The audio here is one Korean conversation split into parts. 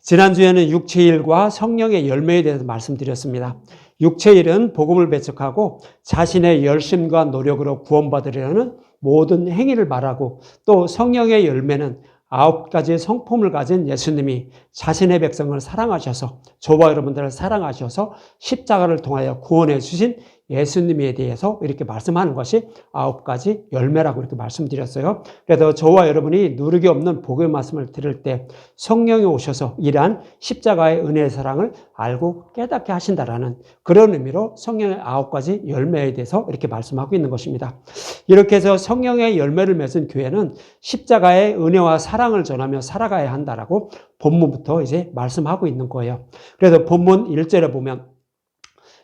지난주에는 육체일과 성령의 열매에 대해서 말씀드렸습니다. 육체일은 복음을 배척하고 자신의 열심과 노력으로 구원받으려는 모든 행위를 말하고, 또 성령의 열매는 9가지의 성품을 가진 예수님이 자신의 백성을 사랑하셔서, 저와 여러분들을 사랑하셔서 십자가를 통하여 구원해 주신 예수님에 대해서 이렇게 말씀하는 것이 9가지 열매라고 이렇게 말씀드렸어요. 그래서 저와 여러분이 누르기 없는 복음의 말씀을 들을 때 성령이 오셔서 이러한 십자가의 은혜의 사랑을 알고 깨닫게 하신다라는 그런 의미로 성령의 9가지 열매에 대해서 이렇게 말씀하고 있는 것입니다. 이렇게 해서 성령의 열매를 맺은 교회는 십자가의 은혜와 사랑을 전하며 살아가야 한다라고 본문부터 이제 말씀하고 있는 거예요. 그래서 본문 1절에 보면,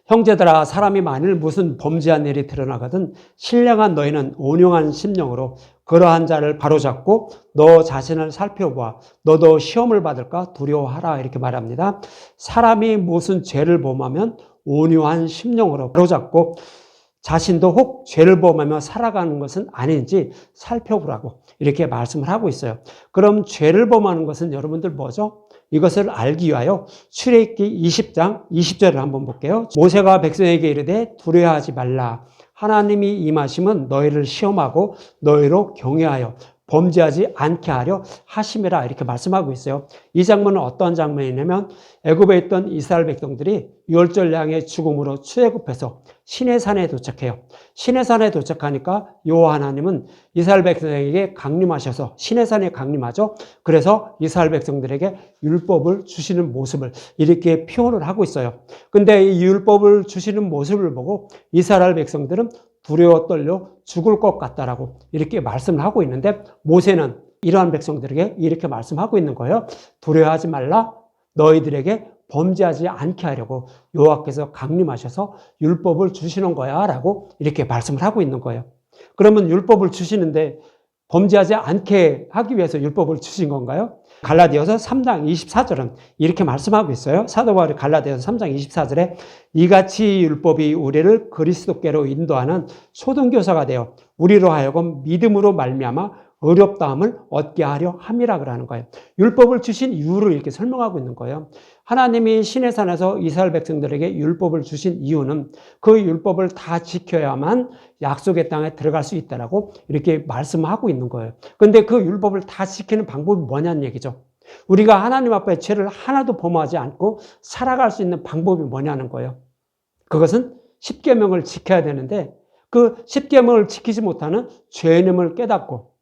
형제들아, 사람이 만일 무슨 범죄한 일이 드러나거든 신령한 너희는 온용한 심령으로 그러한 자를 바로잡고 너 자신을 살펴보아 너도 시험을 받을까 두려워하라, 이렇게 말합니다. 사람이 무슨 죄를 범하면 온유한 심령으로 바로잡고 자신도 혹 죄를 범하며 살아가는 것은 아닌지 살펴보라고 이렇게 말씀을 하고 있어요. 그럼 죄를 범하는 것은 여러분들 뭐죠? 이것을 알기 위하여 출애굽기 20장 20절을 한번 볼게요. 모세가 백성에게 이르되 두려워하지 말라. 하나님이 임하심은 너희를 시험하고 너희로 경외하여 범죄하지 않게 하려 하심이라, 이렇게 말씀하고 있어요. 이 장면은 어떤 장면이냐면, 애굽에 있던 이스라엘 백성들이 유월절 양의 죽음으로 출애굽해서 시내산에 도착해요. 시내산에 도착하니까 여호와 하나님은 이스라엘 백성에게 강림하셔서 시내산에 강림하죠. 그래서 이스라엘 백성들에게 율법을 주시는 모습을 이렇게 표현을 하고 있어요. 근데 이 율법을 주시는 모습을 보고 이스라엘 백성들은 두려워 떨려 죽을 것 같다라고 이렇게 말씀을 하고 있는데, 모세는 이러한 백성들에게 이렇게 말씀하고 있는 거예요. 두려워하지 말라. 너희들에게 범죄하지 않게 하려고 여호와께서 강림하셔서 율법을 주시는 거야 라고 이렇게 말씀을 하고 있는 거예요. 그러면 율법을 주시는데 범죄하지 않게 하기 위해서 율법을 주신 건가요? 갈라디아서 3장 24절은 이렇게 말씀하고 있어요. 사도 바울이 갈라디아서 3장 24절에 이같이 율법이 우리를 그리스도께로 인도하는 소등교사가 되어 우리로 하여금 믿음으로 말미암아 의롭다함을 얻게 하려 함이라 그러는 거예요. 율법을 주신 이유를 이렇게 설명하고 있는 거예요. 하나님이 시내산에서 이스라엘 백성들에게 율법을 주신 이유는 그 율법을 다 지켜야만 약속의 땅에 들어갈 수 있다라고 이렇게 말씀하고 있는 거예요. 그런데 그 율법을 다 지키는 방법이 뭐냐는 얘기죠. 우리가 하나님 앞에 죄를 하나도 범하지 않고 살아갈 수 있는 방법이 뭐냐는 거예요. 그것은 십계명을 지켜야 되는데, 그 십계명을 지키지 못하는 죄인임을 깨닫고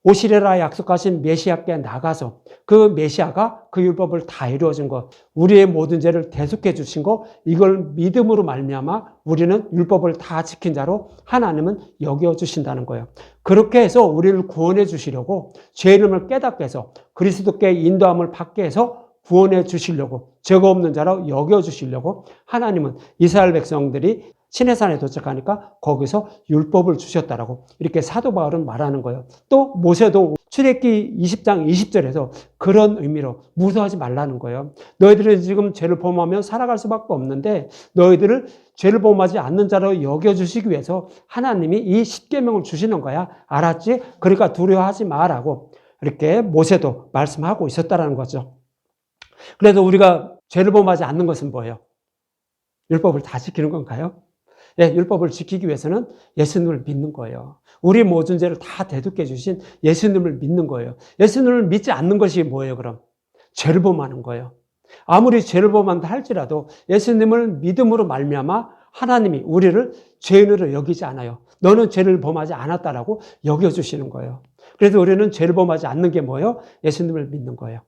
오시리라 약속하신 메시아께 나가서 그 메시아가 그 율법을 다 이루어진 것, 우리의 모든 죄를 대속해 주신 것, 이걸 믿음으로 말미암아 우리는 율법을 다 지킨 자로 하나님은 여겨주신다는 거예요. 그렇게 해서 우리를 구원해 주시려고, 죄 이름을 깨닫게 해서 그리스도께 인도함을 받게 해서 구원해 주시려고, 죄가 없는 자로 여겨주시려고 하나님은 이스라엘 백성들이 시내산에 도착하니까 거기서 율법을 주셨다라고 이렇게 사도 바울은 말하는 거예요. 또 모세도 출애굽기 20장 20절에서 그런 의미로 무서워하지 말라는 거예요. 너희들은 지금 죄를 범하면 살아갈 수밖에 없는데 너희들을 죄를 범하지 않는 자로 여겨주시기 위해서 하나님이 이 십계명을 주시는 거야. 알았지? 그러니까 두려워하지 마라고 이렇게 모세도 말씀하고 있었다라는 거죠. 그래서 우리가 죄를 범하지 않는 것은 뭐예요? 율법을 다 지키는 건가요? 네, 율법을 지키기 위해서는 예수님을 믿는 거예요. 우리 모든 죄를 다 대속해 주신 예수님을 믿는 거예요. 예수님을 믿지 않는 것이 뭐예요, 그럼? 죄를 범하는 거예요. 아무리 죄를 범한다 할지라도 예수님을 믿음으로 말미암아 하나님이 우리를 죄인으로 여기지 않아요. 너는 죄를 범하지 않았다라고 여겨주시는 거예요. 그래서 우리는 죄를 범하지 않는 게 뭐예요? 예수님을 믿는 거예요.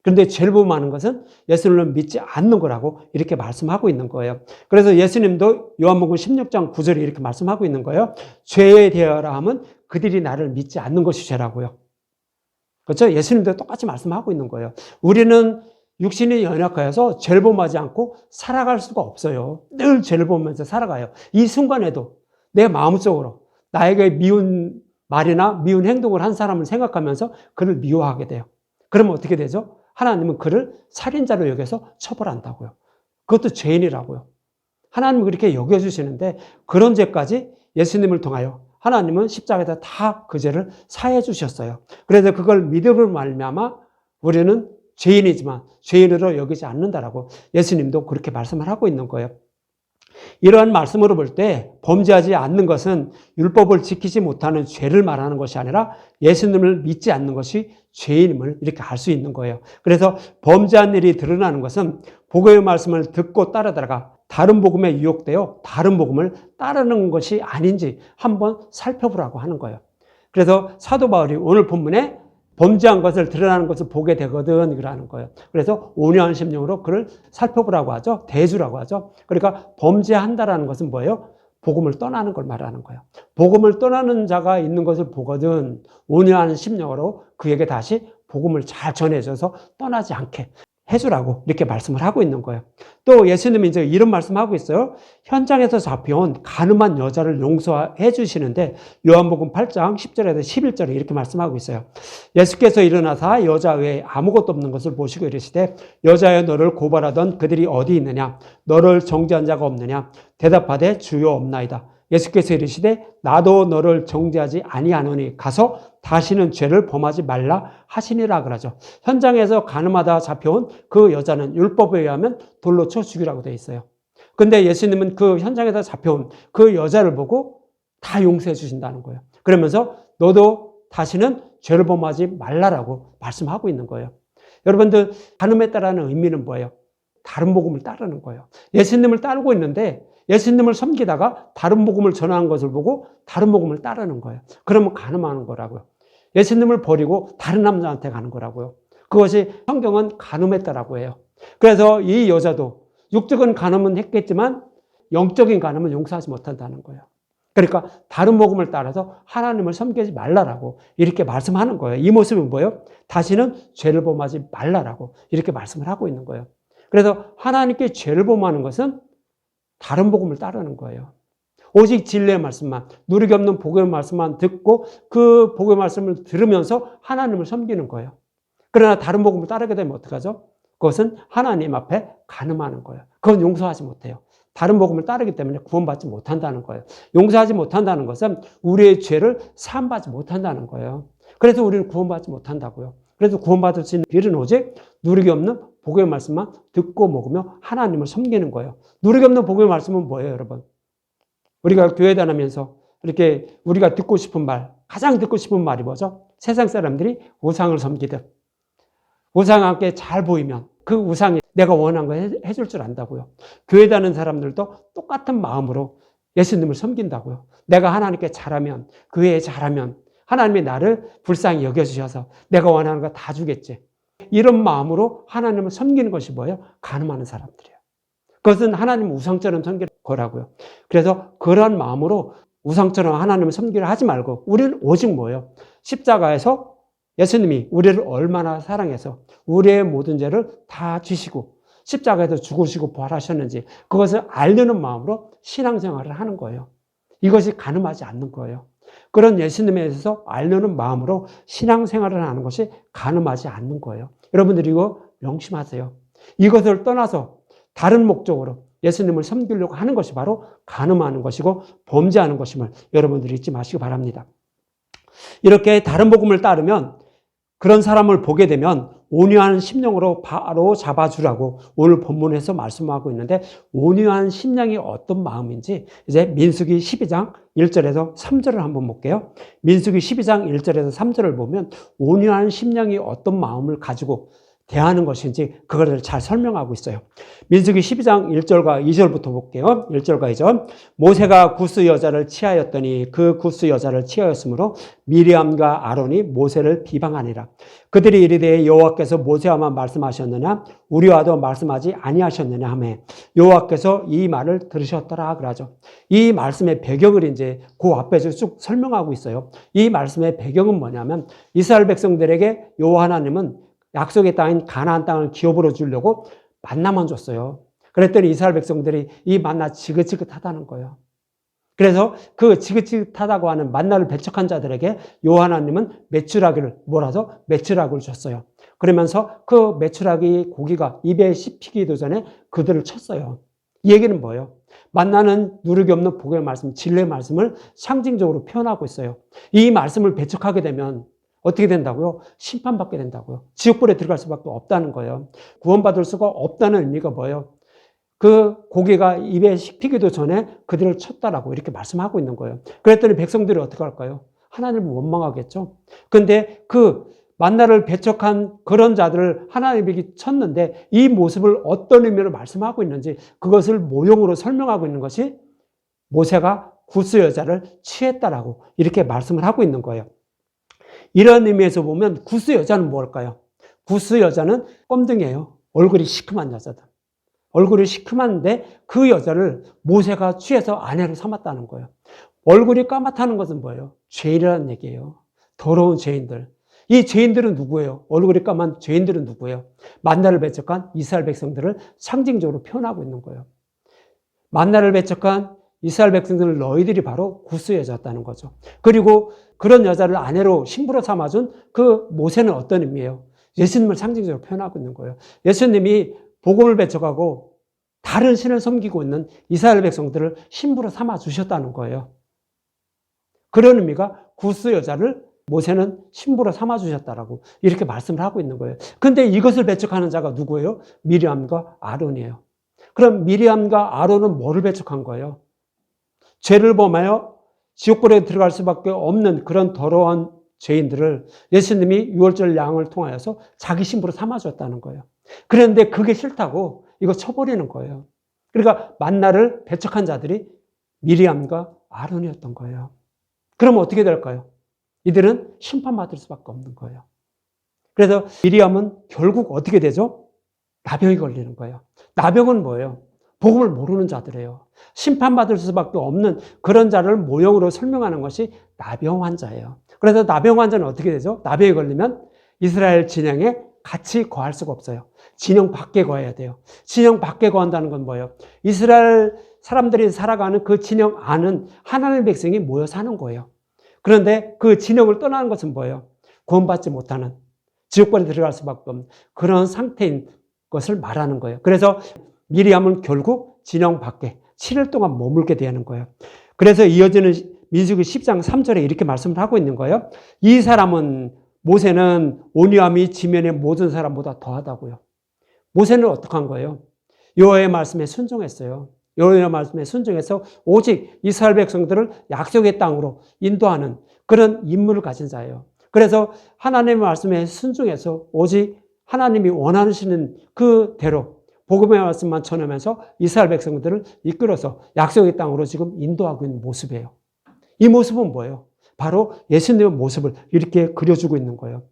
그런데 죄를 범하는 것은 예수님을 믿지 않는 거라고 이렇게 말씀하고 있는 거예요. 그래서 예수님도 요한복음 16장 9절에 이렇게 말씀하고 있는 거예요. 죄에 대하라 함은 그들이 나를 믿지 않는 것이 죄라고요. 그렇죠? 예수님도 똑같이 말씀하고 있는 거예요. 우리는 육신이 연약하여서 죄를 범하지 않고 살아갈 수가 없어요. 늘 죄를 범하면서 살아가요. 이 순간에도 내 마음속으로 나에게 미운 말이나 미운 행동을 한 사람을 생각하면서 그를 미워하게 돼요. 그러면 어떻게 되죠? 하나님은 그를 살인자로 여겨서 처벌한다고요. 그것도 죄인이라고요. 하나님은 그렇게 여겨주시는데 그런 죄까지 예수님을 통하여 하나님은 십자가에다 다 그 죄를 사해 주셨어요. 그래서 그걸 믿음으로 말미암아 우리는 죄인이지만 죄인으로 여기지 않는다라고 예수님도 그렇게 말씀을 하고 있는 거예요. 이러한 말씀으로 볼 때 범죄하지 않는 것은 율법을 지키지 못하는 죄를 말하는 것이 아니라 예수님을 믿지 않는 것이 죄인임을 이렇게 알 수 있는 거예요. 그래서 범죄한 일이 드러나는 것은 복음의 말씀을 듣고 따르다가 다른 복음에 유혹되어 다른 복음을 따르는 것이 아닌지 한번 살펴보라고 하는 거예요. 그래서 사도 바울이 오늘 본문에 범죄한 것을 드러나는 것을 보게 되거든 그러는 거예요. 그래서 온유한 심령으로 그를 살펴보라고 하죠. 대주라고 하죠. 그러니까 범죄한다라는 것은 뭐예요? 복음을 떠나는 걸 말하는 거예요. 복음을 떠나는 자가 있는 것을 보거든 온유한 심령으로 그에게 다시 복음을 잘 전해줘서 떠나지 않게 해주라고 이렇게 말씀을 하고 있는 거예요. 또 예수님이 이제 이런 말씀하고 있어요. 현장에서 잡혀온 가늠한 여자를 용서해 주시는데 요한복음 8장 10절에서 11절에 이렇게 말씀하고 있어요. 예수께서 일어나사 여자 외에 아무것도 없는 것을 보시고 이르시되 여자여 너를 고발하던 그들이 어디 있느냐? 너를 정죄한 자가 없느냐? 대답하되 주여 없나이다. 예수께서 이르시되 나도 너를 정죄하지 아니하노니 가서 다시는 죄를 범하지 말라 하시니라 그러죠. 현장에서 가늠하다 잡혀온 그 여자는 율법에 의하면 돌로 쳐 죽이라고 되어 있어요. 근데 예수님은 그 현장에서 잡혀온 그 여자를 보고 다 용서해 주신다는 거예요. 그러면서 너도 다시는 죄를 범하지 말라라고 말씀하고 있는 거예요. 여러분들 가늠했다라는 의미는 뭐예요? 다른 복음을 따르는 거예요. 예수님을 따르고 있는데 예수님을 섬기다가 다른 복음을 전하는 것을 보고 다른 복음을 따르는 거예요. 그러면 가늠하는 거라고요. 예수님을 버리고 다른 남자한테 가는 거라고요. 그것이 성경은 가늠했다라고 해요. 그래서 이 여자도 육적인 가늠은 했겠지만 영적인 가늠은 용서하지 못한다는 거예요. 그러니까 다른 복음을 따라서 하나님을 섬기지 말라라고 이렇게 말씀하는 거예요. 이 모습은 뭐예요? 다시는 죄를 범하지 말라라고 이렇게 말씀을 하고 있는 거예요. 그래서 하나님께 죄를 범하는 것은 다른 복음을 따르는 거예요. 오직 진리의 말씀만, 누리기 없는 복음의 말씀만 듣고 그 복음의 말씀을 들으면서 하나님을 섬기는 거예요. 그러나 다른 복음을 따르게 되면 어떡하죠? 그것은 하나님 앞에 간음하는 거예요. 그건 용서하지 못해요. 다른 복음을 따르기 때문에 구원받지 못한다는 거예요. 용서하지 못한다는 것은 우리의 죄를 사함받지 못한다는 거예요. 그래서 우리는 구원받지 못한다고요. 그래서 구원받을 수 있는 길은 오직 누리기 없는 복음의 말씀만 듣고 먹으며 하나님을 섬기는 거예요. 누리기 없는 복음의 말씀은 뭐예요, 여러분? 우리가 교회 다니면서 이렇게 우리가 듣고 싶은 말, 가장 듣고 싶은 말이 뭐죠? 세상 사람들이 우상을 섬기듯 우상한테 잘 보이면 그 우상이 내가 원하는 거 해줄 줄 안다고요. 교회 다니는 사람들도 똑같은 마음으로 예수님을 섬긴다고요. 내가 하나님께 잘하면, 교회에 잘하면 하나님이 나를 불쌍히 여겨주셔서 내가 원하는 거 다 주겠지. 이런 마음으로 하나님을 섬기는 것이 뭐예요? 간음하는 사람들이에요. 그것은 하나님 우상처럼 섬기는 거라고요. 그래서 그런 마음으로 우상처럼 하나님을 섬기려 하지 말고 우리는 오직 뭐예요? 십자가에서 예수님이 우리를 얼마나 사랑해서 우리의 모든 죄를 다 지시고 십자가에서 죽으시고 부활하셨는지 그것을 알려는 마음으로 신앙생활을 하는 거예요. 이것이 간음하지 않는 거예요. 그런 예수님에 대해서 알려는 마음으로 신앙생활을 하는 것이 간음하지 않는 거예요. 여러분들이 이거 명심하세요. 이것을 떠나서 다른 목적으로 예수님을 섬기려고 하는 것이 바로 간음하는 것이고 범죄하는 것임을 여러분들이 잊지 마시기 바랍니다. 이렇게 다른 복음을 따르면 그런 사람을 보게 되면 온유한 심령으로 바로 잡아주라고 오늘 본문에서 말씀하고 있는데 온유한 심령이 어떤 마음인지 이제 민수기 12장 1절에서 3절을 한번 볼게요. 민수기 12장 1절에서 3절을 보면 온유한 심령이 어떤 마음을 가지고 대하는 것인지 그것을 잘 설명하고 있어요. 민수기 12장 1절과 2절부터 볼게요. 1절과 2절. 모세가 구스 여자를 취하였더니 그 구스 여자를 취하였으므로 미리암과 아론이 모세를 비방하니라. 그들이 이르되 여호와께서 모세와만 말씀하셨느냐 우리와도 말씀하지 아니하셨느냐 하매 여호와께서 이 말을 들으셨더라 그러죠. 이 말씀의 배경을 이제 그 앞에서 쭉 설명하고 있어요. 이 말씀의 배경은 뭐냐면 이스라엘 백성들에게 여호와 하나님은 약속의 땅인 가나안 땅을 기업으로 주려고 만나만 줬어요. 그랬더니 이스라엘 백성들이 이 만나 지긋지긋하다는 거예요. 그래서 그 지긋지긋하다고 하는 만나를 배척한 자들에게 여호와 하나님은 메추라기를 몰아서 메추라기를 줬어요. 그러면서 그 메추라기 고기가 입에 씹히기도 전에 그들을 쳤어요. 이 얘기는 뭐예요? 만나는 누르기 없는 복의 말씀, 진리의 말씀을 상징적으로 표현하고 있어요. 이 말씀을 배척하게 되면 어떻게 된다고요? 심판받게 된다고요. 지옥불에 들어갈 수밖에 없다는 거예요. 구원받을 수가 없다는 의미가 뭐예요? 그 고기가 입에 씹히기도 전에 그들을 쳤다라고 이렇게 말씀하고 있는 거예요. 그랬더니 백성들이 어떻게 할까요? 하나님을 원망하겠죠. 근데 그 만나를 배척한 그런 자들을 하나님에게 쳤는데 이 모습을 어떤 의미로 말씀하고 있는지 그것을 모형으로 설명하고 있는 것이 모세가 구스 여자를 취했다라고 이렇게 말씀을 하고 있는 거예요. 이런 의미에서 보면 구스 여자는 뭘까요? 구스 여자는 껌등이에요. 얼굴이 시큼한 여자다. 얼굴이 시큼한데 그 여자를 모세가 취해서 아내로 삼았다는 거예요. 얼굴이 까맣다는 것은 뭐예요? 죄인이라는 얘기예요. 더러운 죄인들. 이 죄인들은 누구예요? 얼굴이 까만 죄인들은 누구예요? 만나를 배척한 이스라엘 백성들을 상징적으로 표현하고 있는 거예요. 만나를 배척한 이스라엘 백성들은 너희들이 바로 구스 여자였다는 거죠. 그리고 그런 여자를 아내로 신부로 삼아준 그 모세는 어떤 의미예요? 예수님을 상징적으로 표현하고 있는 거예요. 예수님이 복음을 배척하고 다른 신을 섬기고 있는 이스라엘 백성들을 신부로 삼아 주셨다는 거예요. 그런 의미가 구스 여자를 모세는 신부로 삼아 주셨다라고 이렇게 말씀을 하고 있는 거예요. 근데 이것을 배척하는 자가 누구예요? 미리암과 아론이에요. 그럼 미리암과 아론은 뭐를 배척한 거예요? 죄를 범하여 지옥불에 들어갈 수밖에 없는 그런 더러운 죄인들을 예수님이 유월절 양을 통하여서 자기 신부로 삼아 주었다는 거예요. 그런데 그게 싫다고 이거 쳐버리는 거예요. 그러니까 만나를 배척한 자들이 미리암과 아론이었던 거예요. 그럼 어떻게 될까요? 이들은 심판받을 수밖에 없는 거예요. 그래서 미리암은 결국 어떻게 되죠? 나병이 걸리는 거예요. 나병은 뭐예요? 복음을 모르는 자들이에요. 심판받을 수밖에 없는 그런 자를 모형으로 설명하는 것이 나병 환자예요. 그래서 나병 환자는 어떻게 되죠? 나병이 걸리면 이스라엘 진영에 같이 거할 수가 없어요. 진영 밖에 거해야 돼요. 진영 밖에 거한다는 건 뭐예요? 이스라엘 사람들이 살아가는 그 진영 안은 하나님의 백성이 모여 사는 거예요. 그런데 그 진영을 떠나는 것은 뭐예요? 구원받지 못하는 지옥불에 들어갈 수밖에 없는 그런 상태인 것을 말하는 거예요. 그래서 미리암은 결국 진영 밖에 7일 동안 머물게 되는 거예요. 그래서 이어지는 민수기 10장 3절에 이렇게 말씀을 하고 있는 거예요. 이 사람은 모세는 온유함이 지면의 모든 사람보다 더하다고요. 모세는 어떻게 한 거예요? 여호와의 말씀에 순종했어요. 여호와의 말씀에 순종해서 오직 이스라엘 백성들을 약속의 땅으로 인도하는 그런 임무를 가진 자예요. 그래서 하나님의 말씀에 순종해서 오직 하나님이 원하시는 그대로 복음의 말씀만 전하면서 이스라엘 백성들을 이끌어서 약속의 땅으로 지금 인도하고 있는 모습이에요. 이 모습은 뭐예요? 바로 예수님의 모습을 이렇게 그려주고 있는 거예요.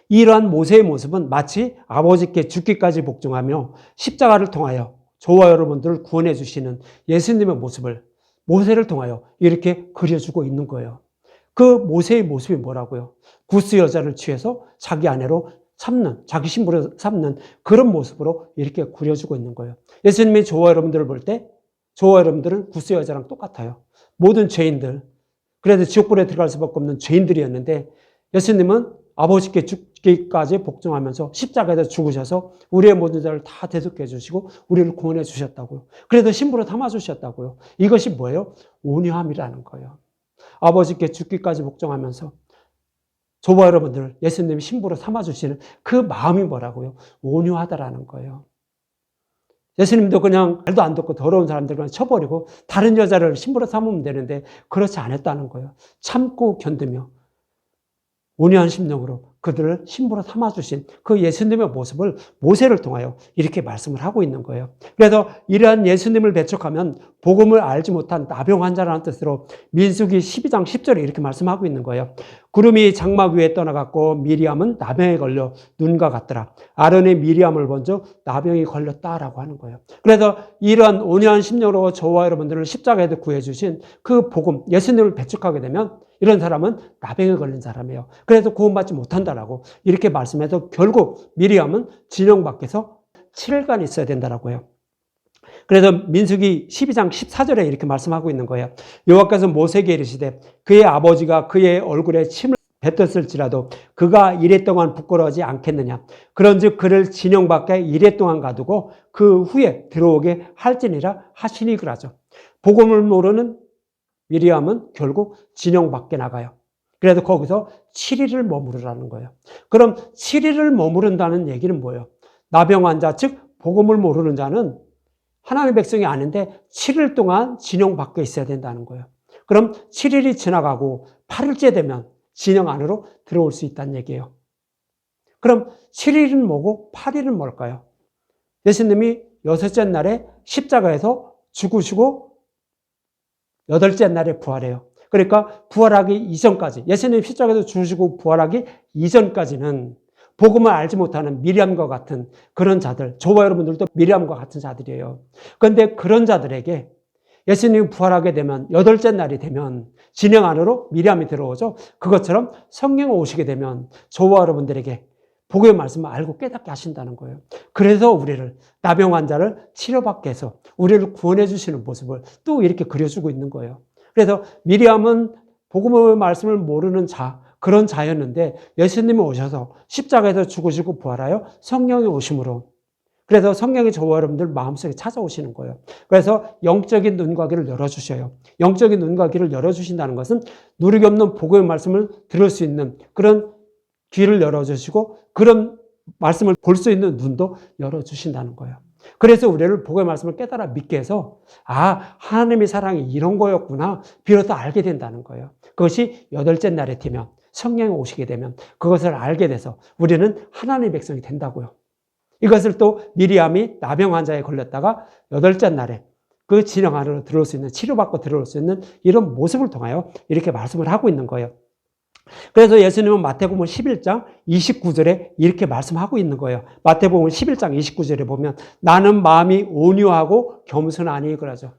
이러한 모세의 모습은 마치 아버지께 죽기까지 복종하며 십자가를 통하여 저와 여러분들을 구원해 주시는 예수님의 모습을 모세를 통하여 이렇게 그려주고 있는 거예요. 그 모세의 모습이 뭐라고요? 구스 여자를 취해서 자기 아내로 삼는, 자기 신부로 삼는 그런 모습으로 이렇게 그려주고 있는 거예요. 예수님이 저와 여러분들을 볼 때 저와 여러분들은 구스 여자랑 똑같아요. 모든 죄인들, 그래서 지옥불에 들어갈 수밖에 없는 죄인들이었는데 예수님은 아버지께 죽기까지 복종하면서 십자가에서 죽으셔서 우리의 모든 죄를 다 대속해 주시고 우리를 구원해 주셨다고요. 그래서 신부로 담아 주셨다고요. 이것이 뭐예요? 온유함이라는 거예요. 아버지께 죽기까지 복종하면서 저와 여러분들 예수님이 신부로 삼아 주시는 그 마음이 뭐라고요? 온유하다라는 거예요. 예수님도 그냥 말도 안 듣고 더러운 사람들 그냥 쳐버리고 다른 여자를 신부로 삼으면 되는데 그렇지 않았다는 거예요. 참고 견디며 온유한 심령으로 그들을 신부로 삼아주신 그 예수님의 모습을 모세를 통하여 이렇게 말씀을 하고 있는 거예요. 그래서 이러한 예수님을 배척하면 복음을 알지 못한 나병 환자라는 뜻으로 민수기 12장 10절에 이렇게 말씀하고 있는 거예요. 구름이 장막 위에 떠나갔고 미리암은 나병에 걸려 눈과 같더라. 아론의 미리암을 본즉 나병이 걸렸다라고 하는 거예요. 그래서 이러한 온유한 심령으로 저와 여러분들을 십자가에서 구해주신 그 복음, 예수님을 배척하게 되면 이런 사람은 나병에 걸린 사람이에요. 그래서 구원받지 못한다라고 이렇게 말씀해서 결국 미리암은 진영 밖에서 7일간 있어야 된다라고 해요. 그래서 민수기 12장 14절에 이렇게 말씀하고 있는 거예요. 여호와께서 모세에게 이르시되 그의 아버지가 그의 얼굴에 침을 뱉었을지라도 그가 이래 동안 부끄러워하지 않겠느냐. 그런즉 그를 진영 밖에 이래 동안 가두고 그 후에 들어오게 할지니라 하시니 그러죠. 복음을 모르는 미리암은 결국 진영 밖에 나가요. 그래도 거기서 7일을 머무르라는 거예요. 그럼 7일을 머무른다는 얘기는 뭐예요? 나병 환자, 즉 복음을 모르는 자는 하나님의 백성이 아닌데 7일 동안 진영 밖에 있어야 된다는 거예요. 그럼 7일이 지나가고 8일째 되면 진영 안으로 들어올 수 있다는 얘기예요. 그럼 7일은 뭐고 8일은 뭘까요? 예수님이 6째 날에 십자가에서 죽으시고 8째 날에 부활해요. 그러니까 부활하기 이전까지, 예수님이 십자가에서 죽으시고 부활하기 이전까지는 복음을 알지 못하는 미리암과 같은 그런 자들, 저와 여러분들도 미리암과 같은 자들이에요. 그런데 그런 자들에게 예수님이 부활하게 되면 8째 날이 되면 진영 안으로 미리암이 들어오죠. 그것처럼 성령 오시게 되면 저와 여러분들에게 복음의 말씀을 알고 깨닫게 하신다는 거예요. 그래서 우리를, 나병 환자를 치료받게 해서 우리를 구원해 주시는 모습을 또 이렇게 그려주고 있는 거예요. 그래서 미리암은 복음의 말씀을 모르는 자, 그런 자였는데 예수님이 오셔서 십자가에서 죽으시고 부활하여 성령이 오심으로, 그래서 성령이 저와 여러분들 마음속에 찾아오시는 거예요. 그래서 영적인 눈과 귀를 열어주셔요. 영적인 눈과 귀를 열어주신다는 것은 누르기 없는 복음의 말씀을 들을 수 있는 그런 귀를 열어주시고 그런 말씀을 볼 수 있는 눈도 열어주신다는 거예요. 그래서 우리를 복음의 말씀을 깨달아 믿게 해서 하나님의 사랑이 이런 거였구나 비로소 알게 된다는 거예요. 그것이 8째 날에 되면, 성령이 오시게 되면 그것을 알게 돼서 우리는 하나님의 백성이 된다고요. 이것을 또 미리암이 나병 환자에 걸렸다가 8째 날에 그 진영 안으로 들어올 수 있는, 치료받고 들어올 수 있는 이런 모습을 통하여 이렇게 말씀을 하고 있는 거예요. 그래서 예수님은 마태복음 11장 29절에 이렇게 말씀하고 있는 거예요. 마태복음 11장 29절에 보면 나는 마음이 온유하고 겸손하니 그러죠.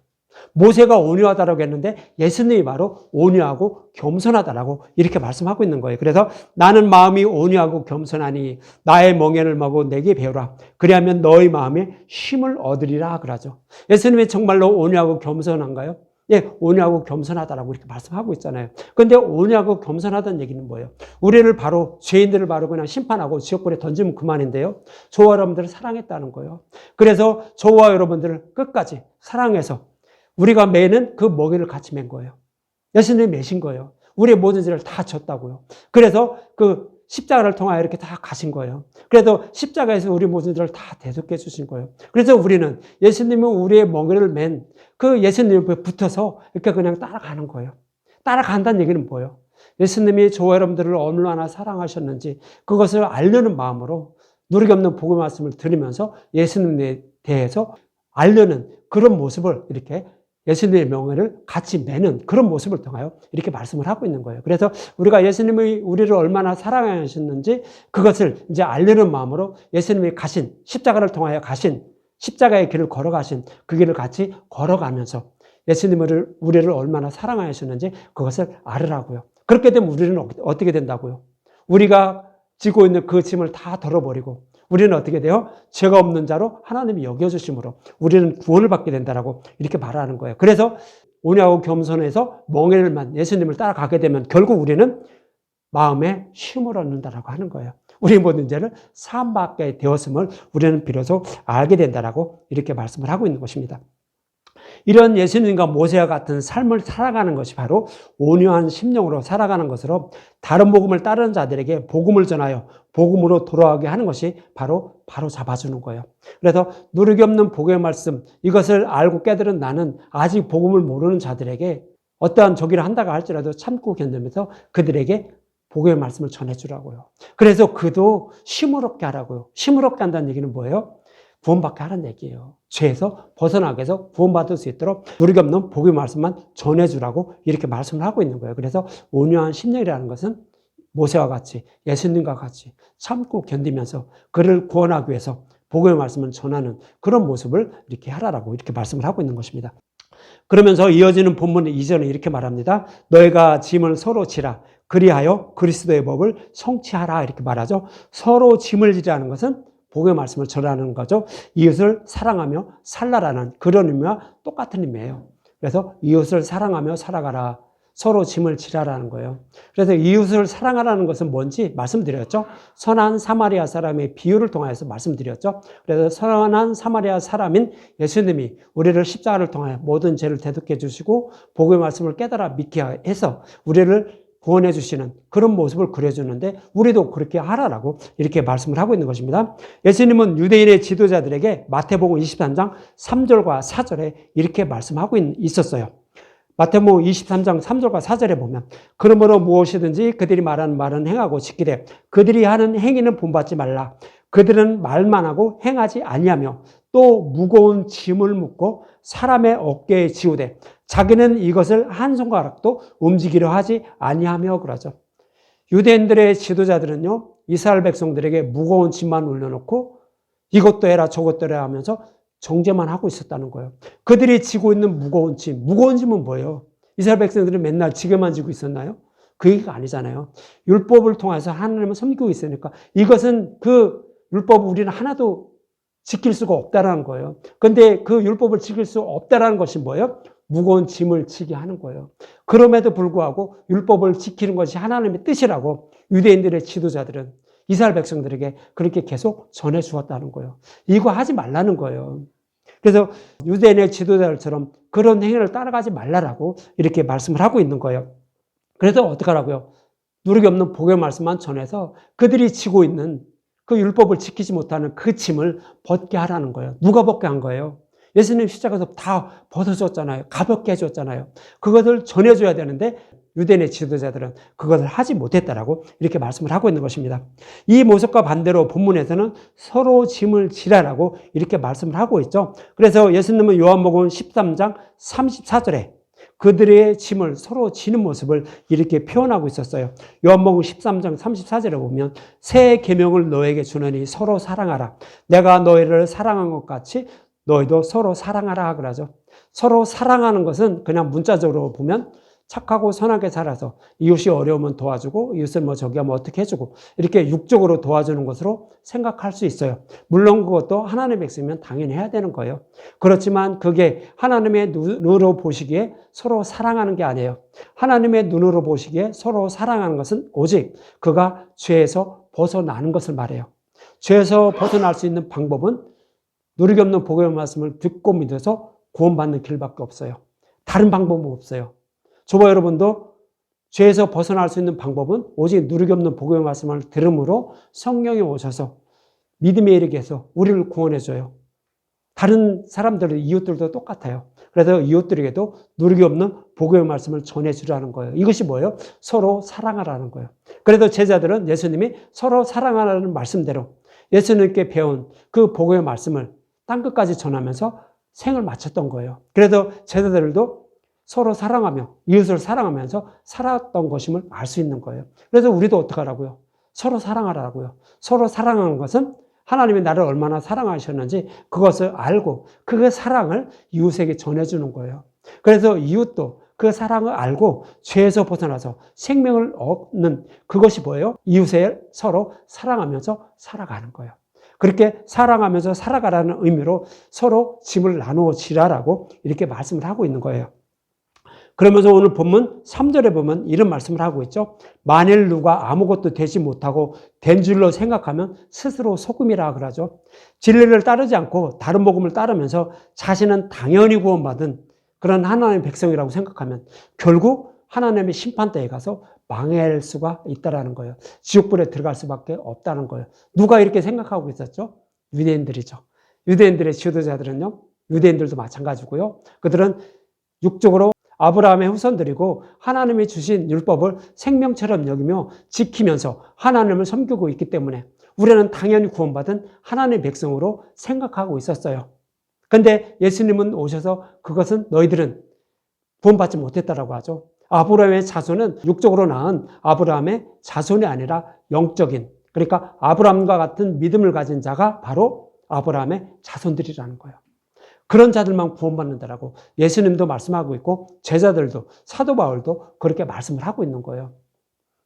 모세가 온유하다라고 했는데 예수님이 바로 온유하고 겸손하다라고 이렇게 말씀하고 있는 거예요. 그래서 나는 마음이 온유하고 겸손하니 나의 멍에를 먹고 내게 배우라. 그리하면 너의 마음에 쉼을 얻으리라 그러죠. 예수님이 정말로 온유하고 겸손한가요? 예, 온유하고 겸손하다라고 이렇게 말씀하고 있잖아요. 그런데 온유하고 겸손하다는 얘기는 뭐예요? 우리를 바로, 죄인들을 바로 그냥 심판하고 지옥불에 던지면 그만인데요. 저와 여러분들을 사랑했다는 거예요. 그래서 저와 여러분들을 끝까지 사랑해서 우리가 매는 그 멍에를 같이 맨 거예요. 예수님이 매신 거예요. 우리의 모든 죄를 다 졌다고요. 그래서 그 십자가를 통하여 이렇게 다 가신 거예요. 그래서 십자가에서 우리 모든 죄를 다 대속해 주신 거예요. 그래서 우리는 예수님은 우리의 멍에를 맨 그 예수님 옆에 붙어서 이렇게 그냥 따라가는 거예요. 따라간다는 얘기는 뭐예요? 예수님이 저와 여러분들을 얼마나 사랑하셨는지 그것을 알려는 마음으로 누르기 없는 복음의 말씀을 들으면서 예수님에 대해서 알려는 그런 모습을 이렇게 예수님의 명예를 같이 매는 그런 모습을 통하여 이렇게 말씀을 하고 있는 거예요. 그래서 우리가 예수님이 우리를 얼마나 사랑하셨는지 그것을 이제 알려는 마음으로 예수님이 가신, 십자가를 통하여 가신, 십자가의 길을 걸어가신 그 길을 같이 걸어가면서 예수님을, 우리를 얼마나 사랑하셨는지 그것을 알으라고요. 그렇게 되면 우리는 어떻게 된다고요? 우리가 지고 있는 그 짐을 다 덜어버리고 우리는 어떻게 돼요? 죄가 없는 자로 하나님이 여겨주심으로 우리는 구원을 받게 된다라고 이렇게 말하는 거예요. 그래서 온유하고 겸손해서 멍에를만 예수님을 따라가게 되면 결국 우리는 마음에 쉼을 얻는다라고 하는 거예요. 우리 모든 죄를 사함받게 되었음을 우리는 비로소 알게 된다라고 이렇게 말씀을 하고 있는 것입니다. 이런 예수님과 모세와 같은 삶을 살아가는 것이 바로 온유한 심령으로 살아가는 것으로 다른 복음을 따르는 자들에게 복음을 전하여 복음으로 돌아가게 하는 것이 바로 잡아주는 거예요. 그래서 누르기 없는 복음의 말씀, 이것을 알고 깨달은 나는 아직 복음을 모르는 자들에게 어떠한 저기를 한다고 할지라도 참고 견디면서 그들에게 복음의 말씀을 전해주라고요. 그래서 그도 쉼을 얻게 하라고요. 쉼을 얻게 한다는 얘기는 뭐예요? 구원받게 하라는 얘기예요. 죄에서 벗어나게 해서 구원받을 수 있도록 누르기 없는 복음의 말씀만 전해주라고 이렇게 말씀을 하고 있는 거예요. 그래서 온유한 심령이라는 것은 모세와 같이 예수님과 같이 참고 견디면서 그를 구원하기 위해서 복음의 말씀을 전하는 그런 모습을 이렇게 하라라고 이렇게 말씀을 하고 있는 것입니다. 그러면서 이어지는 본문 이전에 이렇게 말합니다. 너희가 짐을 서로 지라. 그리하여 그리스도의 법을 성취하라. 이렇게 말하죠. 서로 짐을 지라는 것은 복음의 말씀을 전하는 거죠. 이웃을 사랑하며 살라라는 그런 의미와 똑같은 의미예요. 그래서 이웃을 사랑하며 살아가라. 서로 짐을 지라라는 거예요. 그래서 이웃을 사랑하라는 것은 뭔지 말씀드렸죠. 선한 사마리아 사람의 비유를 통해서 말씀드렸죠. 그래서 선한 사마리아 사람인 예수님이 우리를 십자가를 통하여 모든 죄를 대속해 주시고 복음의 말씀을 깨달아 믿게 해서 우리를 구원해 주시는 그런 모습을 그려주는데 우리도 그렇게 하라라고 이렇게 말씀을 하고 있는 것입니다. 예수님은 유대인의 지도자들에게 마태복음 23장 3절과 4절에 이렇게 말씀하고 있었어요. 마태복음 23장 3절과 4절에 보면 그러므로 무엇이든지 그들이 말하는 말은 행하고 지키되 그들이 하는 행위는 본받지 말라. 그들은 말만 하고 행하지 아니하며 또 무거운 짐을 묻고 사람의 어깨에 지우되 자기는 이것을 한 손가락도 움직이려 하지 아니하며 그러죠. 유대인들의 지도자들은요, 이스라엘 백성들에게 무거운 짐만 올려놓고 이것도 해라 저것도 해라 하면서 정죄만 하고 있었다는 거예요. 그들이 지고 있는 무거운 짐은 뭐예요? 이스라엘 백성들은 맨날 지게만 지고 있었나요? 그 얘기가 아니잖아요. 율법을 통해서 하나님을 섬기고 있으니까 이것은 그 율법을 우리는 하나도 지킬 수가 없다라는 거예요. 그런데 그 율법을 지킬 수 없다라는 것이 뭐예요? 무거운 짐을 지게 하는 거예요. 그럼에도 불구하고 율법을 지키는 것이 하나님의 뜻이라고 유대인들의 지도자들은 이스라엘 백성들에게 그렇게 계속 전해 주었다는 거예요. 이거 하지 말라는 거예요. 그래서 유대인의 지도자들처럼 그런 행위를 따라가지 말라라고 이렇게 말씀을 하고 있는 거예요. 그래서 어떻게 하라고요? 누룩이 없는 복의 말씀만 전해서 그들이 지고 있는 그 율법을 지키지 못하는 그 짐을 벗게 하라는 거예요. 누가 벗게 한 거예요? 예수님 십자가에서 다 벗어줬잖아요. 가볍게 해줬잖아요. 그것을 전해줘야 되는데 유대인의 지도자들은 그것을 하지 못했다라고 이렇게 말씀을 하고 있는 것입니다. 이 모습과 반대로 본문에서는 서로 짐을 지라라고 이렇게 말씀을 하고 있죠. 그래서 예수님은 요한복음 13장 34절에 그들의 짐을 서로 지는 모습을 이렇게 표현하고 있었어요. 요한복음 13장 34절에 보면 새 계명을 너에게 주노니 서로 사랑하라. 내가 너희를 사랑한 것 같이 너희도 서로 사랑하라 그러죠. 서로 사랑하는 것은 그냥 문자적으로 보면 착하고 선하게 살아서 이웃이 어려우면 도와주고 이웃을 뭐 저기 하면 어떻게 해주고 이렇게 육적으로 도와주는 것으로 생각할 수 있어요. 물론 그것도 하나님의 백성이면 당연히 해야 되는 거예요. 그렇지만 그게 하나님의 눈으로 보시기에 서로 사랑하는 게 아니에요. 하나님의 눈으로 보시기에 서로 사랑하는 것은 오직 그가 죄에서 벗어나는 것을 말해요. 죄에서 벗어날 수 있는 방법은 누룩이 없는 복의 말씀을 듣고 믿어서 구원받는 길밖에 없어요. 다른 방법은 없어요. 저와 여러분도 죄에서 벗어날 수 있는 방법은 오직 누룩이 없는 복음의 말씀을 들음으로 성령이 오셔서 믿음에 이르게 해서 우리를 구원해줘요. 다른 사람들, 이웃들도 똑같아요. 그래서 이웃들에게도 누룩이 없는 복음의 말씀을 전해주라는 거예요. 이것이 뭐예요? 서로 사랑하라는 거예요. 그래서 제자들은 예수님이 서로 사랑하라는 말씀대로 예수님께 배운 그 복음의 말씀을 땅끝까지 전하면서 생을 마쳤던 거예요. 그래서 제자들도 서로 사랑하며 이웃을 사랑하면서 살았던 것임을 알 수 있는 거예요. 그래서 우리도 어떻게 하라고요? 서로 사랑하라고요. 서로 사랑하는 것은 하나님이 나를 얼마나 사랑하셨는지 그것을 알고 그 사랑을 이웃에게 전해주는 거예요. 그래서 이웃도 그 사랑을 알고 죄에서 벗어나서 생명을 얻는 그것이 뭐예요? 이웃을 서로 사랑하면서 살아가는 거예요. 그렇게 사랑하면서 살아가라는 의미로 서로 짐을 나누어 지라라고 이렇게 말씀을 하고 있는 거예요. 그러면서 오늘 본문 3절에 보면 이런 말씀을 하고 있죠. 만일 누가 아무것도 되지 못하고 된 줄로 생각하면 스스로 속음이라 그러죠. 진리를 따르지 않고 다른 복음을 따르면서 자신은 당연히 구원받은 그런 하나님의 백성이라고 생각하면 결국 하나님의 심판대에 가서 망할 수가 있다는 거예요. 지옥불에 들어갈 수밖에 없다는 거예요. 누가 이렇게 생각하고 있었죠? 유대인들이죠. 유대인들의 지도자들은요. 유대인들도 마찬가지고요. 그들은 육적으로 아브라함의 후손들이고 하나님이 주신 율법을 생명처럼 여기며 지키면서 하나님을 섬기고 있기 때문에 우리는 당연히 구원받은 하나님의 백성으로 생각하고 있었어요. 그런데 예수님은 오셔서 그것은 너희들은 구원받지 못했다라고 하죠. 아브라함의 자손은 육적으로 낳은 아브라함의 자손이 아니라 영적인, 그러니까 아브라함과 같은 믿음을 가진 자가 바로 아브라함의 자손들이라는 거예요. 그런 자들만 구원받는다라고 예수님도 말씀하고 있고 제자들도 사도 바울도 그렇게 말씀을 하고 있는 거예요.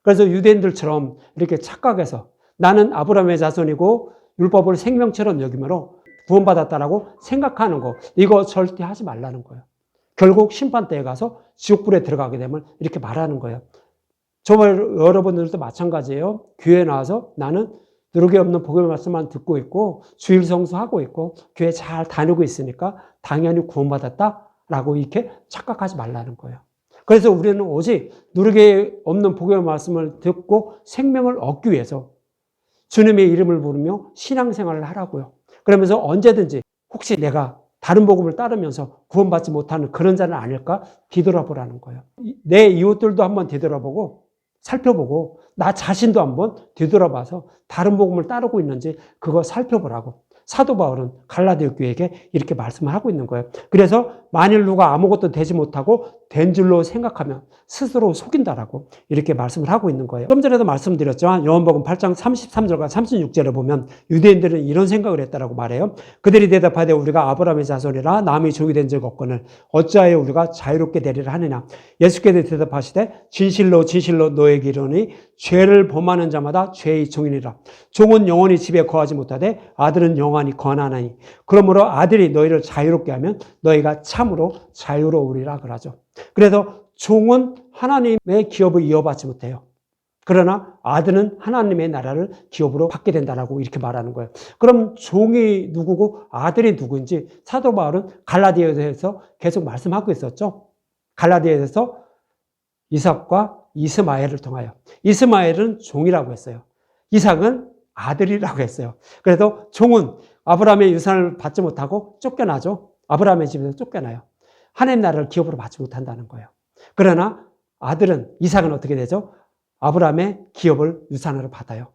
그래서 유대인들처럼 이렇게 착각해서 나는 아브라함의 자손이고 율법을 생명처럼 여기므로 구원받았다라고 생각하는 거 이거 절대 하지 말라는 거예요. 결국 심판대에 가서 지옥불에 들어가게 되면 이렇게 말하는 거예요. 저와 여러분들도 마찬가지예요. 교회에 나와서 나는 누룩이 없는 복음의 말씀만 듣고 있고 주일 성수하고 있고 교회 잘 다니고 있으니까 당연히 구원받았다라고 이렇게 착각하지 말라는 거예요. 그래서 우리는 오직 누르게 없는 복음의 말씀을 듣고 생명을 얻기 위해서 주님의 이름을 부르며 신앙생활을 하라고요. 그러면서 언제든지 혹시 내가 다른 복음을 따르면서 구원받지 못하는 그런 자는 아닐까 뒤돌아보라는 거예요. 내 이웃들도 한번 뒤돌아보고 살펴보고 나 자신도 한번 뒤돌아봐서 다른 복음을 따르고 있는지 그거 살펴보라고 사도 바울은 갈라디아 교회에게 이렇게 말씀을 하고 있는 거예요. 그래서 만일 누가 아무것도 되지 못하고 된 줄로 생각하면 스스로 속인다라고 이렇게 말씀을 하고 있는 거예요. 좀 전에도 말씀드렸지만 요한복음 8장 33절과 36절에 보면 유대인들은 이런 생각을 했다라고 말해요. 그들이 대답하되 우리가 아브라함의 자손이라 남이 종이 된 적 없거늘 어찌하여 우리가 자유롭게 되리라 하느냐. 예수께서 대답하시되 진실로 진실로 너에게 이르노니 죄를 범하는 자마다 죄의 종이니라. 종은 영원히 집에 거하지 못하되 아들은 영원히 거하나니 그러므로 아들이 너희를 자유롭게 하면 너희가 참으로 자유로우리라 그러죠. 그래서 종은 하나님의 기업을 이어받지 못해요. 그러나 아들은 하나님의 나라를 기업으로 받게 된다라고 이렇게 말하는 거예요. 그럼 종이 누구고 아들이 누구인지 사도 바울은 갈라디아에서 계속 말씀하고 있었죠. 갈라디아에서 이삭과 이스마엘을 통하여 이스마엘은 종이라고 했어요. 이삭은 아들이라고 했어요. 그래서 종은 아브라함의 유산을 받지 못하고 쫓겨나죠. 아브라함의 집에서 쫓겨나요. 하나님 나라를 기업으로 받지 못한다는 거예요. 그러나 아들은 이삭은 어떻게 되죠? 아브라함의 기업을 유산으로 받아요.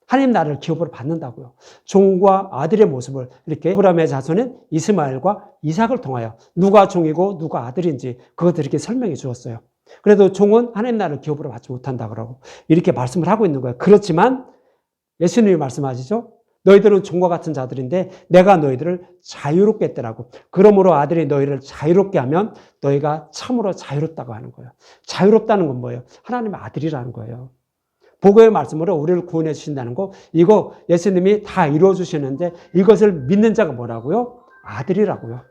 하나님 나라를 기업으로 받는다고요. 종과 아들의 모습을 이렇게 아브라함의 자손인 이스마엘과 이삭을 통하여 누가 종이고 누가 아들인지 그것을 이렇게 설명해 주었어요. 그래도 종은 하나님 나라를 기업으로 받지 못한다고 이렇게 말씀을 하고 있는 거예요. 그렇지만 예수님이 말씀하시죠. 너희들은 종과 같은 자들인데 내가 너희들을 자유롭게 했더라고. 그러므로 아들이 너희를 자유롭게 하면 너희가 참으로 자유롭다고 하는 거예요. 자유롭다는 건 뭐예요? 하나님의 아들이라는 거예요. 복음의 말씀으로 우리를 구원해 주신다는 거, 이거 예수님이 다 이루어 주시는데 이것을 믿는 자가 뭐라고요? 아들이라고요.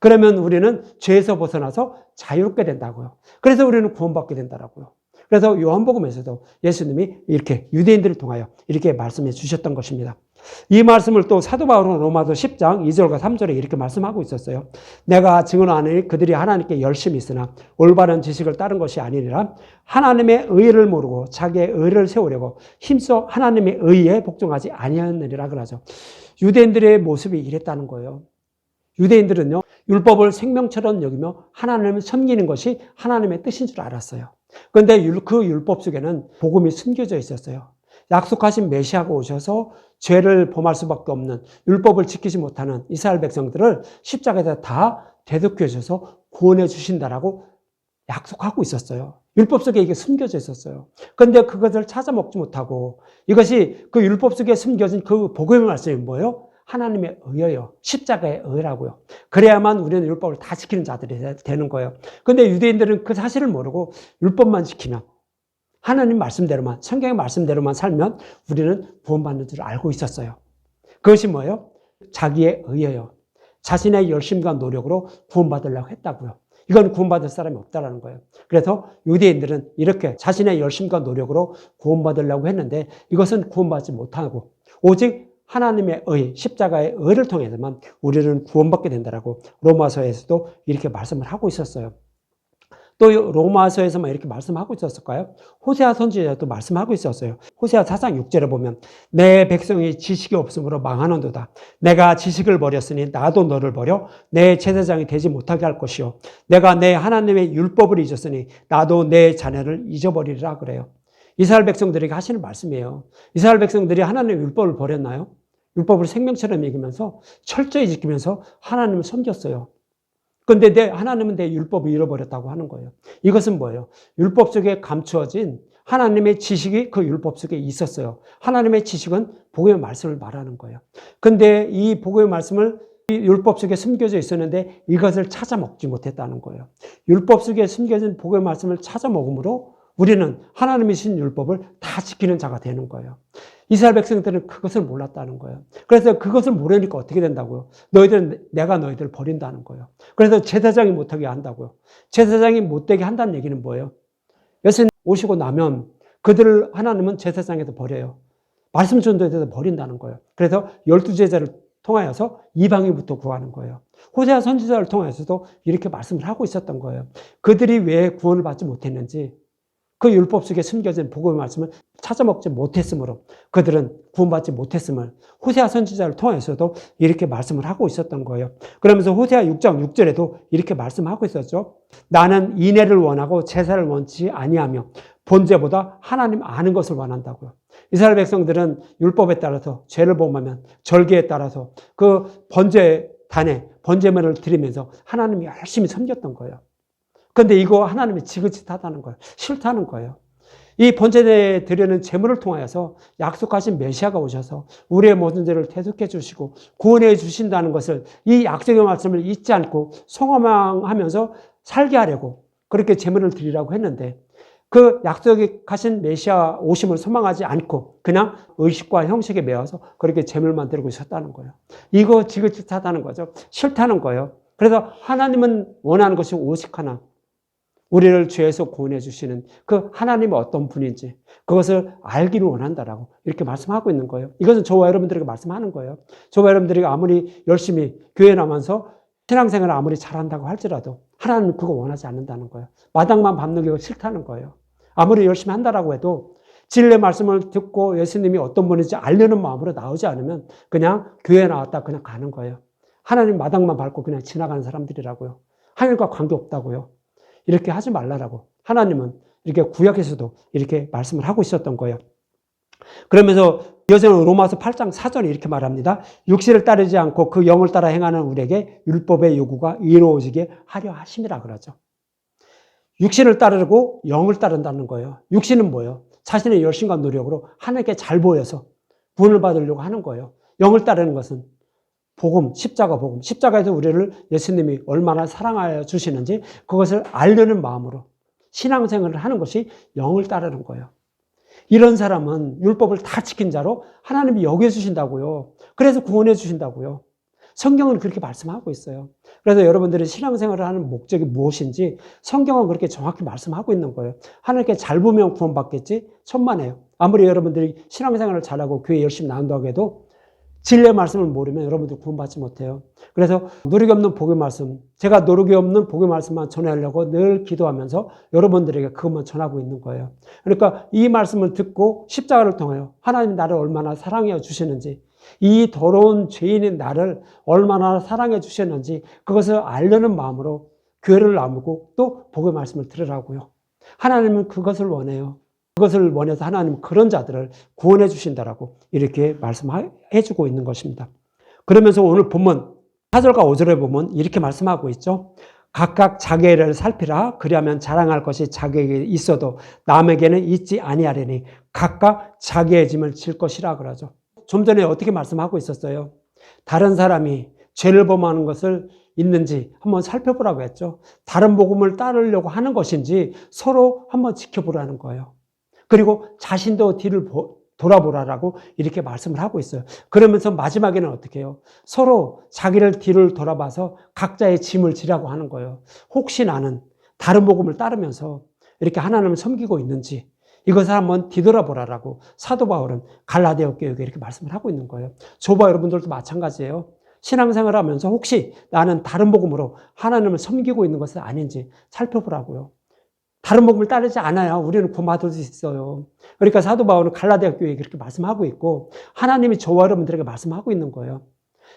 그러면 우리는 죄에서 벗어나서 자유롭게 된다고요. 그래서 우리는 구원받게 된다고요. 그래서 요한복음에서도 예수님이 이렇게 유대인들을 통하여 이렇게 말씀해 주셨던 것입니다. 이 말씀을 또 사도 바울은 로마서 10장 2절과 3절에 이렇게 말씀하고 있었어요. 내가 증언하니 그들이 하나님께 열심히 있으나 올바른 지식을 따른 것이 아니니라. 하나님의 의를 모르고 자기의 의를 세우려고 힘써 하나님의 의에 복종하지 아니하느니라 그러죠. 유대인들의 모습이 이랬다는 거예요. 유대인들은요, 율법을 생명처럼 여기며 하나님을 섬기는 것이 하나님의 뜻인 줄 알았어요. 그런데 그 율법 속에는 복음이 숨겨져 있었어요. 약속하신 메시아가 오셔서 죄를 범할 수밖에 없는 율법을 지키지 못하는 이스라엘 백성들을 십자가에다 다 대속해 주셔서 구원해 주신다라고 약속하고 있었어요. 율법 속에 이게 숨겨져 있었어요. 그런데 그것을 찾아 먹지 못하고 이것이 그 율법 속에 숨겨진 그 복음의 말씀이 뭐예요? 하나님의 의예요. 십자가의 의라고요. 그래야만 우리는 율법을 다 지키는 자들이 되는 거예요. 그런데 유대인들은 그 사실을 모르고 율법만 지키면 하나님 말씀대로만, 성경의 말씀대로만 살면 우리는 구원받는 줄 알고 있었어요. 그것이 뭐예요? 자기의 의예요. 자신의 열심과 노력으로 구원받으려고 했다고요. 이건 구원받을 사람이 없다라는 거예요. 그래서 유대인들은 이렇게 자신의 열심과 노력으로 구원받으려고 했는데 이것은 구원받지 못하고 오직 하나님의 의, 십자가의 의를 통해서만 우리는 구원받게 된다라고 로마서에서도 이렇게 말씀을 하고 있었어요. 또 로마서에서만 이렇게 말씀하고 있었을까요? 호세아 선지자도 말씀하고 있었어요. 호세아 4장 6절에 보면 내 백성이 지식이 없으므로 망하는도다. 내가 지식을 버렸으니 나도 너를 버려 내 제사장이 되지 못하게 할 것이요. 내가 내 하나님의 율법을 잊었으니 나도 내 자녀를 잊어버리리라 그래요. 이스라엘 백성들에게 하시는 말씀이에요. 이스라엘 백성들이 하나님의 율법을 버렸나요? 율법을 생명처럼 여기면서 철저히 지키면서 하나님을 섬겼어요. 그런데 하나님은 내 율법을 잃어버렸다고 하는 거예요. 이것은 뭐예요? 율법 속에 감추어진 하나님의 지식이 그 율법 속에 있었어요. 하나님의 지식은 복음의 말씀을 말하는 거예요. 그런데 이 복음의 말씀을 율법 속에 숨겨져 있었는데 이것을 찾아 먹지 못했다는 거예요. 율법 속에 숨겨진 복음의 말씀을 찾아 먹음으로 우리는 하나님이 주신 율법을 다 지키는 자가 되는 거예요. 이스라엘 백성들은 그것을 몰랐다는 거예요. 그래서 그것을 모르니까 어떻게 된다고요? 내가 너희들을 버린다는 거예요. 그래서 제사장이 못하게 한다고요. 제사장이 못되게 한다는 얘기는 뭐예요? 예수님 오시고 나면 그들을 하나님은 제사장에서 버려요. 말씀 전도에서 버린다는 거예요. 그래서 12제자를 통하여서 이방인부터 구하는 거예요. 호세아 선지자를 통해서도 이렇게 말씀을 하고 있었던 거예요. 그들이 왜 구원을 받지 못했는지, 그 율법 속에 숨겨진 복음의 말씀을 찾아먹지 못했으므로 그들은 구원받지 못했음을 호세아 선지자를 통해서도 이렇게 말씀을 하고 있었던 거예요. 그러면서 호세아 6장 6절에도 이렇게 말씀하고 있었죠. 나는 인애를 원하고 제사를 원치 아니하며 번제보다 하나님 아는 것을 원한다고요. 이스라엘 백성들은 율법에 따라서 죄를 범하면 절기에 따라서 그 번제단에 번제물을 드리면서 하나님이 열심히 섬겼던 거예요. 그런데 이거 하나님이 지긋지긋하다는 거예요. 싫다는 거예요. 이 번제에 드리는 제물을 통하여서 약속하신 메시아가 오셔서 우리의 모든 죄를 대속해 주시고 구원해 주신다는 것을, 이 약속의 말씀을 잊지 않고 소망하면서 살게 하려고 그렇게 제물을 드리라고 했는데, 그 약속하신 메시아 오심을 소망하지 않고 그냥 의식과 형식에 매여서 그렇게 제물만 드리고 있었다는 거예요. 이거 지긋지긋하다는 거죠. 싫다는 거예요. 그래서 하나님은 원하는 것이 오직 하나, 우리를 죄에서 구원해 주시는 그 하나님이 어떤 분인지 그것을 알기를 원한다라고 이렇게 말씀하고 있는 거예요. 이것은 저와 여러분들에게 말씀하는 거예요. 저와 여러분들이 아무리 열심히 교회 나면서 신앙생활을 아무리 잘한다고 할지라도 하나님은 그거 원하지 않는다는 거예요. 마당만 밟는 게 싫다는 거예요. 아무리 열심히 한다라고 해도 진리의 말씀을 듣고 예수님이 어떤 분인지 알려는 마음으로 나오지 않으면 그냥 교회 나왔다 그냥 가는 거예요. 하나님 마당만 밟고 그냥 지나가는 사람들이라고요. 하나님과 관계없다고요. 이렇게 하지 말라라고 하나님은 이렇게 구약에서도 이렇게 말씀을 하고 있었던 거예요. 그러면서 여전히 로마서 8장 4절에 이렇게 말합니다. 육신을 따르지 않고 그 영을 따라 행하는 우리에게 율법의 요구가 이루어지게 하려 하심이라 그러죠. 육신을 따르고 영을 따른다는 거예요. 육신은 뭐예요? 자신의 열심과 노력으로 하나님께 잘 보여서 구원을 받으려고 하는 거예요. 영을 따르는 것은 복음, 십자가 복음. 십자가에서 우리를 예수님이 얼마나 사랑하여 주시는지 그것을 알려는 마음으로 신앙생활을 하는 것이 영을 따르는 거예요. 이런 사람은 율법을 다 지킨 자로 하나님이 여겨주신다고요. 그래서 구원해 주신다고요. 성경은 그렇게 말씀하고 있어요. 그래서 여러분들이 신앙생활을 하는 목적이 무엇인지 성경은 그렇게 정확히 말씀하고 있는 거예요. 하나님께 잘 보면 구원받겠지? 천만에요. 아무리 여러분들이 신앙생활을 잘하고 교회 열심히 나온다고 해도 진리의 말씀을 모르면 여러분들 구원받지 못해요. 그래서 누룩이 없는 복의 말씀, 제가 누룩이 없는 복의 말씀만 전하려고 늘 기도하면서 여러분들에게 그것만 전하고 있는 거예요. 그러니까 이 말씀을 듣고 십자가를 통하여 하나님이 나를 얼마나 사랑해 주시는지, 이 더러운 죄인인 나를 얼마나 사랑해 주셨는지 그것을 알려는 마음으로 교회를 나오고 또 복의 말씀을 들으라고요. 하나님은 그것을 원해요. 그것을 원해서 하나님은 그런 자들을 구원해 주신다라고 이렇게 말씀해 주고 있는 것입니다. 그러면서 오늘 본문 4절과 5절에 보면 이렇게 말씀하고 있죠. 각각 자기를 살피라. 그리하면 자랑할 것이 자기에게 있어도 남에게는 있지 아니하리니 각각 자기의 짐을 질 것이라 그러죠. 좀 전에 어떻게 말씀하고 있었어요? 다른 사람이 죄를 범하는 것을 있는지 한번 살펴보라고 했죠. 다른 복음을 따르려고 하는 것인지 서로 한번 지켜보라는 거예요. 그리고 자신도 뒤를 돌아보라라고 이렇게 말씀을 하고 있어요. 그러면서 마지막에는 어떻게 해요? 서로 자기를 뒤를 돌아봐서 각자의 짐을 지라고 하는 거예요. 혹시 나는 다른 복음을 따르면서 이렇게 하나님을 섬기고 있는지 이것을 한번 뒤돌아보라라고 사도 바울은 갈라디아 교회에 이렇게 말씀을 하고 있는 거예요. 저와 여러분들도 마찬가지예요. 신앙생활을 하면서 혹시 나는 다른 복음으로 하나님을 섬기고 있는 것은 아닌지 살펴보라고요. 다른 복음을 따르지 않아야 우리는 구원받을 수 있어요. 그러니까 사도 바울은 갈라디아 교회에 그렇게 말씀하고 있고 하나님이 저와 여러분들에게 말씀하고 있는 거예요.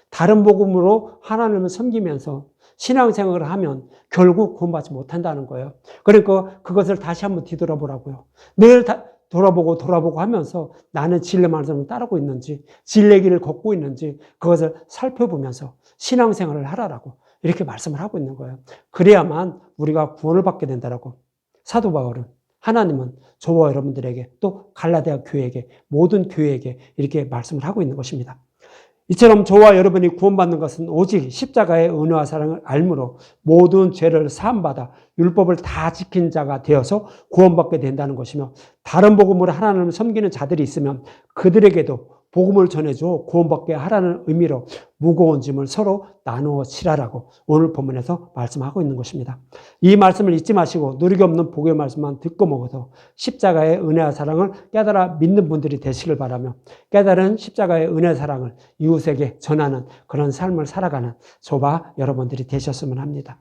다른 복음으로 하나님을 섬기면서 신앙생활을 하면 결국 구원받지 못한다는 거예요. 그러니까 그것을 다시 한번 뒤돌아보라고요. 늘 돌아보고 하면서 나는 진리의 말씀을 따르고 있는지 진리의 길을 걷고 있는지 그것을 살펴보면서 신앙생활을 하라라고 이렇게 말씀을 하고 있는 거예요. 그래야만 우리가 구원을 받게 된다라고 사도 바울은 하나님은 저와 여러분들에게 또 갈라디아 교회에게 모든 교회에게 이렇게 말씀을 하고 있는 것입니다. 이처럼 저와 여러분이 구원받는 것은 오직 십자가의 은혜와 사랑을 알므로 모든 죄를 사함받아 율법을 다 지킨 자가 되어서 구원받게 된다는 것이며 다른 복음으로 하나님을 섬기는 자들이 있으면 그들에게도 복음을 전해줘 구원받게 하라는 의미로 무거운 짐을 서로 나누어 치라라고 오늘 본문에서 말씀하고 있는 것입니다. 이 말씀을 잊지 마시고 누리기 없는 복의 말씀만 듣고 먹어도 십자가의 은혜와 사랑을 깨달아 믿는 분들이 되시길 바라며 깨달은 십자가의 은혜와 사랑을 이웃에게 전하는 그런 삶을 살아가는 저와 여러분들이 되셨으면 합니다.